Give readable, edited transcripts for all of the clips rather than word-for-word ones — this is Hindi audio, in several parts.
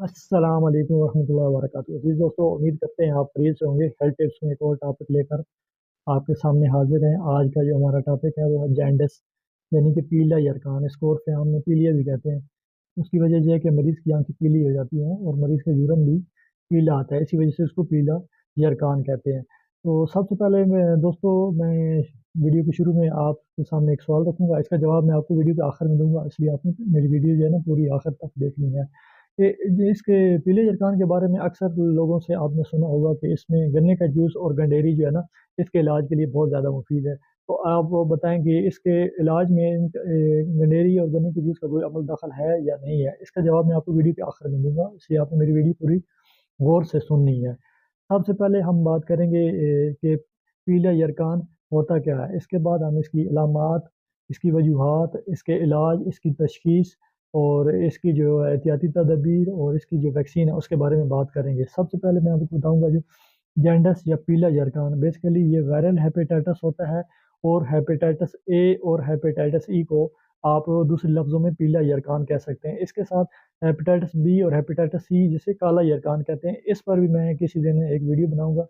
अस्सलाम वालेकुम रहमतुल्लाहि व बरकातुहू। अज़ीज़ दोस्तों, उम्मीद करते हैं आप खैरियत से होंगे। हेल्थ टिप्स में एक और टॉपिक लेकर आपके सामने हाजिर हैं। आज का जो हमारा टॉपिक है वो है जॉन्डिस, यानी कि पीला यरकान। इसको उर्फ़ आम में पीलिया भी कहते हैं। उसकी वजह ये है कि मरीज़ की आंखें पीली हो जाती हैं और मरीज़ का यूरिन भी पीला आता है। इसी वजह से उसको पीला यरकान कहते हैं। तो सबसे पहले मैं वीडियो के शुरू में आपके सामने एक सवाल रखूँगा। इसका जवाब मैं आपको वीडियो के आखिर में दूँगा, इसलिए आपने मेरी वीडियो जो है ना पूरी आखिर तक देखनी है। ये इसके पीले यरकान के बारे में अक्सर लोगों से आपने सुना होगा कि इसमें गन्ने का जूस और गंडेरी जो है ना, इसके इलाज के लिए बहुत ज़्यादा मुफ़ीद है। तो आप वो बताएँ कि इसके इलाज में गंडेरी और गन्ने के जूस का कोई अमल दखल है या नहीं है? इसका जवाब मैं आपको वीडियो के आखिर में दूँगा, इसलिए आपने मेरी वीडियो पूरी गौर से सुननी है। सबसे पहले हम बात करेंगे कि पीला यरकान होता क्या है? इसके बाद हम इसकी अलामात, इसकी वजूहात, इसके इलाज, इसकी तशख़ीस और इसकी जो एहतियाती तदाबीर और इसकी जो वैक्सीन है, उसके बारे में बात करेंगे। सबसे पहले मैं आपको बताऊँगा जो जॉन्डिस या पीला यरकान, बेसिकली ये वायरल हेपेटाइटिस होता है और हेपेटाइटिस ए और हेपेटाइटिस ई को आप दूसरे लफ्ज़ों में पीला यरकान कह सकते हैं। इसके साथ हेपेटाइटिस बी और हेपेटाइटिस सी जिसे काला यरकान कहते हैं, इस पर भी मैं किसी दिन एक वीडियो बनाऊँगा।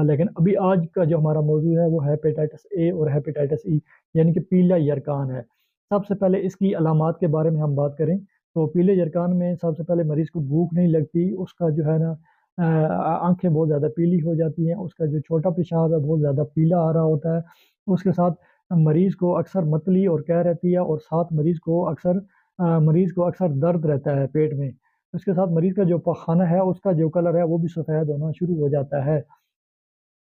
लेकिन अभी आज का जो हमारा मौज़ू है वो हेपेटाइटिस ए और हेपेटाइटिस ई यानी कि पीला यरकान है। सबसे पहले इसकी अलामात के बारे में हम बात करें, तो पीले यरकान में सबसे पहले मरीज़ को भूख नहीं लगती, उसका जो है ना आँखें बहुत ज़्यादा पीली हो जाती हैं, उसका जो छोटा पेशाब है बहुत ज़्यादा पीला आ रहा होता है। उसके साथ मरीज़ को अक्सर मतली और कै रहती है और साथ मरीज़ को अक्सर दर्द रहता है पेट में। उसके साथ मरीज़ का जो पखाना है, उसका जो कलर है वो भी सफ़ेद होना शुरू हो जाता है।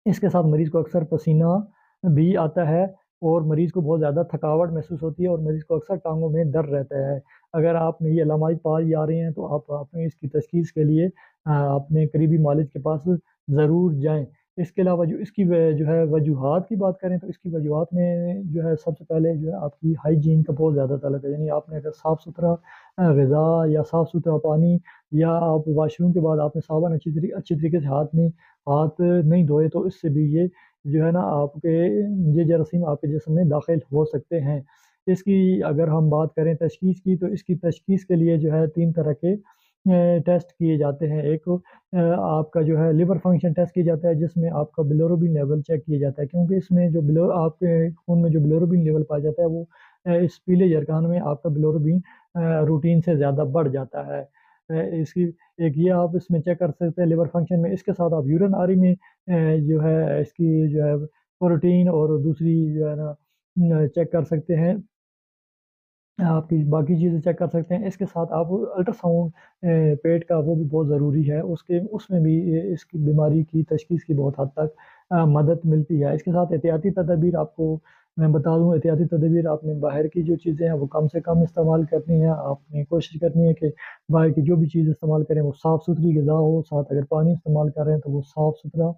इसके साथ मरीज़ को अक्सर पसीना भी आता है और मरीज़ को बहुत ज़्यादा थकावट महसूस होती है और मरीज़ को अक्सर टाँगों में दर्द रहता है। अगर आप में ये अलामात पाई आ रही हैं, तो आप अपने इसकी तशख़ीस के लिए अपने करीबी मालिज के पास ज़रूर जाएँ। इसके अलावा जो इसकी व जो है वजूहात की बात करें, तो इसकी वजूहात में जो है सबसे पहले जो है आपकी हाइजीन का बहुत ज़्यादा तलब है। यानी आपने अगर साफ़-सुथरा ग़िज़ा या साफ़-सुथरा पानी या आप वॉशरूम के बाद आपने साबुन अच्छी तरीके से हाथ नहीं धोए, तो इससे भी ये जो है ना आपके ये जरासीम आपके जिस्म में दाखिल हो सकते हैं। इसकी अगर हम बात करें तशख़ीस की, तो इसकी तशख़ीस के लिए जो है 3 तरह के टेस्ट किए जाते हैं। एक आपका जो है लिवर फ़ंक्शन टेस्ट किया जाता है, जिसमें आपका बिलिरुबिन लेवल चेक किया जाता है, क्योंकि इसमें जो बिलो आपके खून में जो बिलिरुबिन लेवल पाया जाता है, वो इस पीले यरकान में आपका बिलिरुबिन रूटीन से ज़्यादा बढ़ जाता है। इसकी एक ये आप इसमें चेक कर सकते हैं लिवर फ़ंक्शन में। इसके साथ आप यूरिनरी में जो है इसकी जो है प्रोटीन और दूसरी जो है ना चेक कर सकते हैं। आपकी बाकी चीज़ें चेक कर सकते हैं। इसके साथ आप अल्ट्रासाउंड पेट का वो भी बहुत ज़रूरी है। उसमें भी इसकी बीमारी की तशख़ीस की बहुत हद तक मदद मिलती है। इसके साथ एहतियाती तदाबीर आपको मैं बता दूँ, एहतियाती तदाबीर आपने बाहर की जो चीज़ें हैं वो कम से कम इस्तेमाल करनी है। आपने कोशिश करनी है कि बाहर की जो भी चीज़ इस्तेमाल करें वो साफ़-सुथरी ग़िज़ा हो, साथ अगर पानी इस्तेमाल कर रहे हैं तो वो साफ़-सुथरा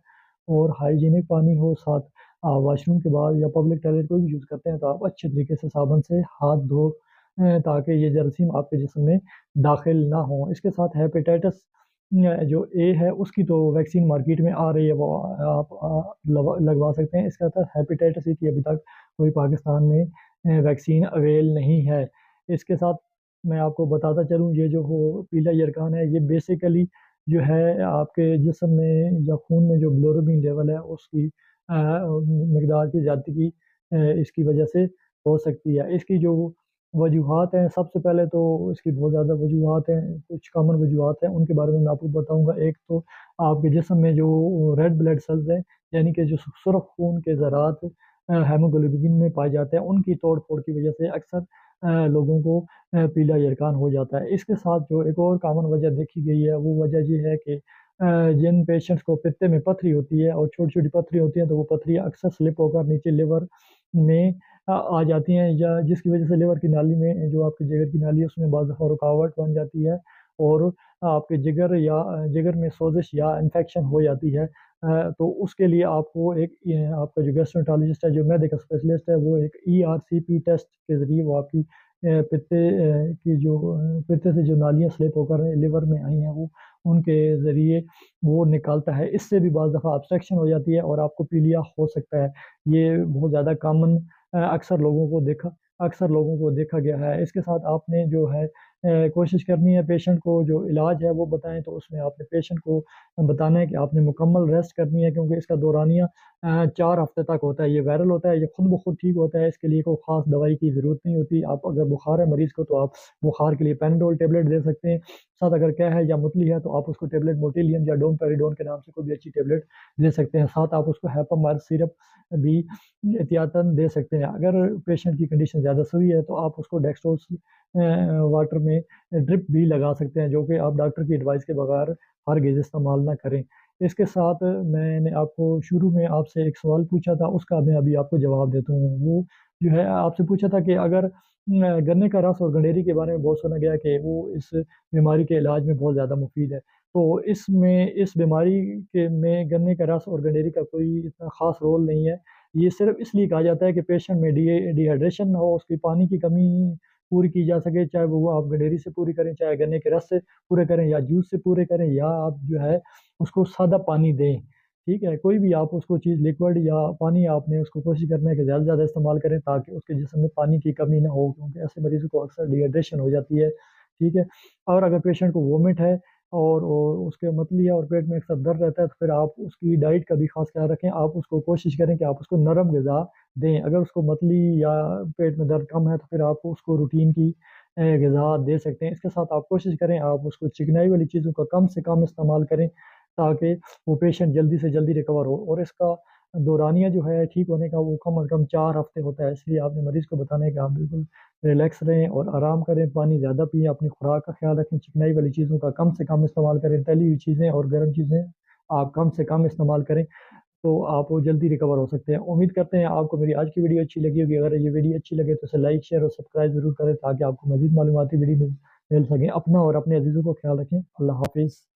और हाइजीनिक पानी हो। साथ वॉशरूम के बाद या पब्लिक टॉयलेट कोई भी यूज़ करते हैं तो आप अच्छे तरीके से साबुन से हाथ धो ताकि ये जरासीम आपके जिस्म में दाखिल ना हों। इसके साथ हेपेटाइटिस जो ए है उसकी तो वैक्सीन मार्केट में आ रही है, वो आप लगवा सकते हैं। इसके साथ हेपेटाइटिस ए की अभी तक कोई पाकिस्तान में वैक्सीन अवेल नहीं है। इसके साथ मैं आपको बताता चलूँ, ये जो हो पीला यरकान है, ये बेसिकली जो है आपके जिस्म में या खून में जो बिलिरुबिन लेवल है उसकी मिकदार की ज़्यादती इसकी वजह से हो सकती है। इसकी जो वजूहात हैं, सबसे पहले तो इसकी बहुत ज़्यादा वजूहात हैं, कुछ कॉमन वजूहात हैं, उनके बारे में मैं आपको बताऊँगा। एक तो आपके जिस्म में जो रेड ब्लड सेल्स हैं, यानी कि जो सुर्ख़ खून के ज़रात हीमोग्लोबिन में पाए जाते हैं, उनकी तोड़-फोड़ की वजह से अक्सर लोगों को पीला यरकान हो जाता है। इसके साथ जो एक और कॉमन वजह देखी गई है, वो वजह ये है कि जिन पेशेंट्स को पित्ते में पथरी होती है और छोटी-छोटी पथरी होती है, तो वो पथरियाँ अक्सर स्लिप होकर नीचे लिवर में आ जाती हैं, या जिसकी वजह से लिवर की नाली में जो आपकी जिगर की नाली है उसमें बाज़ दफ़ा रुकावट बन जाती है और आपके जिगर में सोज़िश या इन्फेक्शन हो जाती है। तो उसके लिए आपको आपका जो गैस्ट्रोएंटरोलॉजिस्ट है, जो मैदे का स्पेशलिस्ट है, वो एक ईआरसीपी टेस्ट के ज़रिए वो आपकी पित्ते से जो नालियाँ स्लिप होकर लिवर में आई हैं, वो उनके ज़रिए वो निकालता है। इससे भी बाज़ दफ़ा ऑब्स्ट्रक्शन हो जाती है और आपको पीलिया हो सकता है। ये बहुत ज़्यादा कॉमन अक्सर लोगों को देखा गया है। इसके साथ आपने जो है कोशिश करनी है पेशेंट को जो इलाज है वो बताएं, तो उसमें आपने पेशेंट को बताना है कि आपने मुकम्मल रेस्ट करनी है, क्योंकि इसका दौरानिया 4 हफ्ते तक होता है। ये वायरल होता है, ये खुद ब खुद ठीक होता है, इसके लिए कोई खास दवाई की ज़रूरत नहीं होती। आप अगर बुखार है मरीज़ को तो आप बुखार के लिए पेनाडोल टेबलेट दे सकते हैं। साथ अगर क्या है या मुतली है तो आप उसको टेबलेट मोटिलियम या डोमपेरिडोन के नाम से कोई भी अच्छी टेबलेट दे सकते हैं। साथ आप उसको हैपामार सिरप भी एहतियातन दे सकते हैं। अगर पेशेंट की कंडीशन ज़्यादा सही है तो आप उसको डेक्सट्रोज वाटर में ड्रिप भी लगा सकते हैं, जो कि आप डॉक्टर की एडवाइस के बगैर हरगिज़ इस्तेमाल ना करें। इसके साथ मैंने आपको शुरू में आपसे एक सवाल पूछा था, उसका मैं अभी आपको जवाब देता हूँ। वो जो है आपसे पूछा था कि अगर गन्ने का रस और गंडेरी के बारे में बहुत सुना गया कि वो इस बीमारी के इलाज में बहुत ज़्यादा मुफीद है। तो इसमें इस बीमारी के में गन्ने का रस और गंडेरी का कोई इतना ख़ास रोल नहीं है। ये सिर्फ़ इसलिए कहा जाता है कि पेशेंट में डिहाइड्रेशन ना हो, उसकी पानी की कमी पूरी की जा सके, चाहे वो आप गंडेरी से पूरी करें, चाहे गन्ने के रस से पूरे करें या जूस से पूरे करें, या आप जो है उसको सादा पानी दें। ठीक है? कोई भी आप उसको चीज़ लिक्विड या पानी आपने उसको कोशिश करना है कि ज़्यादा से ज़्यादा इस्तेमाल करें, ताकि उसके जिस्म में पानी की कमी ना हो, क्योंकि ऐसे मरीज़ों को अक्सर डिहाइड्रेशन हो जाती है। ठीक है? और अगर पेशेंट को वोमिट है और उसके मतली है और पेट में अक्सर दर्द रहता है, तो फिर आप उसकी डाइट का भी ख़ास ख़्याल रखें। आप उसको कोशिश करें कि आप उसको नरम ग़िज़ा दें। अगर उसको मतली या पेट में दर्द कम है तो फिर आप उसको रूटीन की ग़िज़ा दे सकते हैं। इसके साथ आप कोशिश करें आप उसको चिकनाई वाली चीज़ों का कम से कम इस्तेमाल करें, ताकि वो पेशेंट जल्दी से जल्दी रिकवर हो। और इसका दौरानिया जो है ठीक होने का वो कम अज़ कम 4 हफ़्ते होता है। इसलिए आपने मरीज़ को बताना है कि आप बिल्कुल रिलैक्स रहें और आराम करें, पानी ज़्यादा पिएँ, अपनी खुराक का ख़्याल रखें, चिकनाई वाली चीज़ों का कम से कम इस्तेमाल करें, तली हुई चीज़ें और गर्म चीज़ें आप कम से कम इस्तेमाल करें, तो आप वो जल्दी रिकवर हो सकते हैं। उम्मीद करते हैं आपको मेरी आज की वीडियो अच्छी लगी होगी। अगर ये वीडियो अच्छी लगे तो इसे लाइक, शेयर और सब्सक्राइब ज़रूर करें, ताकि आपको मज़ीद मालूमाती वीडियो मिल सकें। अपना और अपने अज़ीज़ों को ख़्याल रखें। अल्लाह हाफ़िज़।